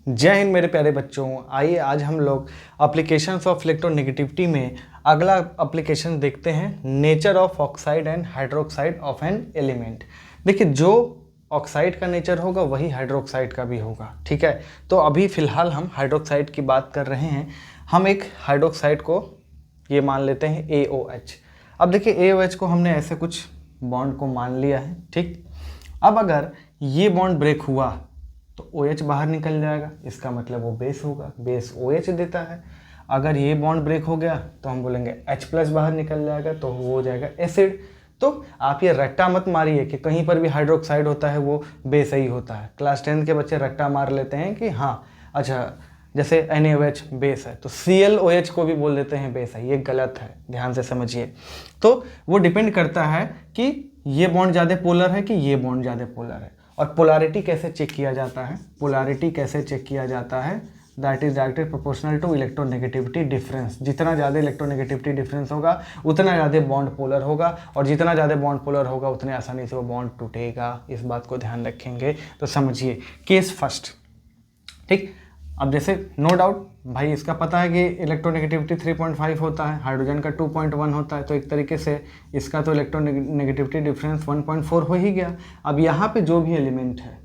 जय हिंद मेरे प्यारे बच्चों। आइए आज हम लोग एप्लीकेशंस ऑफ इलेक्ट्रोनेगेटिविटी में अगला एप्लीकेशन देखते हैं, nature of oxide and hydroxide of an element. देखिए, जो ऑक्साइड का नेचर होगा वही हाइड्रोक्साइड का भी होगा, ठीक है। तो अभी फ़िलहाल हम हाइड्रोक्साइड की बात कर रहे हैं। हम एक हाइड्रोक्साइड को ये मान लेते हैं AOH। अब देखिए, AOH को हमने ऐसे कुछ बॉन्ड को मान लिया है, ठीक। अब अगर ये बॉन्ड ब्रेक हुआ तो OH बाहर निकल जाएगा, इसका मतलब वो बेस होगा, बेस OH देता है। अगर ये बॉन्ड ब्रेक हो गया तो हम बोलेंगे H+ बाहर निकल जाएगा, तो वो हो जाएगा एसिड। तो आप ये रट्टा मत मारिए कि कहीं पर भी हाइड्रोक्साइड होता है वो बेस ही होता है। क्लास 10 के बच्चे रट्टा मार लेते हैं कि हाँ अच्छा, जैसे NaOH बेस है तो ClOH को भी बोल देते हैं बेस है। ये गलत है, ध्यान से समझिए। तो वो डिपेंड करता है कि ये बॉन्ड ज़्यादा पोलर है कि ये बॉन्ड ज़्यादा पोलर है। और पोलैरिटी कैसे चेक किया जाता है? पोलैरिटी कैसे चेक किया जाता है? That is directly proportional to electronegativity difference. जितना ज़्यादा इलेक्ट्रोनेगेटिविटी डिफरेंस होगा उतना ज़्यादा बॉन्ड पोलर होगा, और जितना ज़्यादा बॉन्ड पोलर होगा उतने आसानी से वो बॉन्ड टूटेगा। इस बात को ध्यान रखेंगे। तो समझिए, केस फर्स्ट, ठीक। अब जैसे नो डाउट भाई इसका पता है कि इलेक्ट्रोनेगेटिविटी 3.5 होता है, हाइड्रोजन का 2.1 होता है, तो एक तरीके से इसका तो इलेक्ट्रोनेगेटिविटी डिफरेंस 1.4 हो ही गया। अब यहाँ पे जो भी एलिमेंट है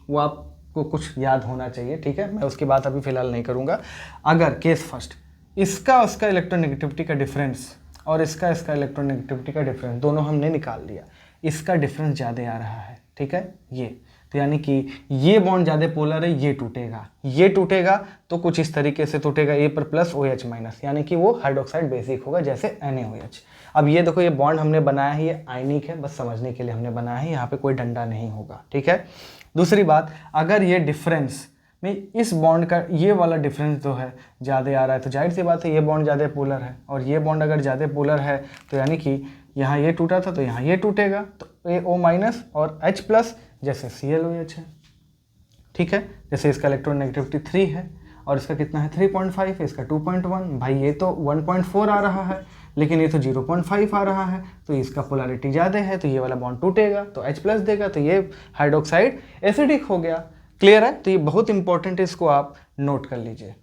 वो आपको कुछ याद होना चाहिए, ठीक है। मैं उसकी बात अभी फ़िलहाल नहीं करूँगा। अगर केस फर्स्ट इसका उसका इलेक्ट्रोनेगेटिविटी का डिफरेंस और इसका इलेक्ट्रोनेगेटिविटी का डिफरेंस दोनों हमने निकाल लिया, इसका डिफरेंस ज़्यादा आ रहा है, ठीक है। ये तो यानी कि ये बॉन्ड ज़्यादा पोलर है, ये टूटेगा तो कुछ इस तरीके से टूटेगा, A पर प्लस OH माइनस, यानी कि वो हाइड्रोक्साइड बेसिक होगा जैसे NaOH। अब ये देखो, ये बॉन्ड हमने बनाया है, ये आयनिक है, बस समझने के लिए हमने बनाया है, यहाँ पे कोई डंडा नहीं होगा, ठीक है। दूसरी बात, अगर ये डिफरेंस में इस बॉन्ड का ये वाला डिफरेंस जो है ज़्यादा आ रहा है तो जाहिर सी बात है ये बॉन्ड ज़्यादा पोलर है, और ये बॉन्ड अगर ज़्यादा पोलर है तो यानी कि यहाँ ये टूटा था तो यहाँ ये टूटेगा, तो AO माइनस और H+ जैसे ClOH है, ठीक है। जैसे इसका इलेक्ट्रोनेगेटिविटी 3 है और इसका कितना है 3.5 है, इसका 2.1। भाई ये तो 1.4 आ रहा है लेकिन ये तो 0.5 आ रहा है, तो इसका पोलैरिटी ज़्यादा है तो ये वाला बॉन्ड टूटेगा तो H+ देगा, तो ये हाइड्रोक्साइड एसिडिक हो गया। क्लियर है? तो ये बहुत इंपॉर्टेंट है, इसको आप नोट कर लीजिए।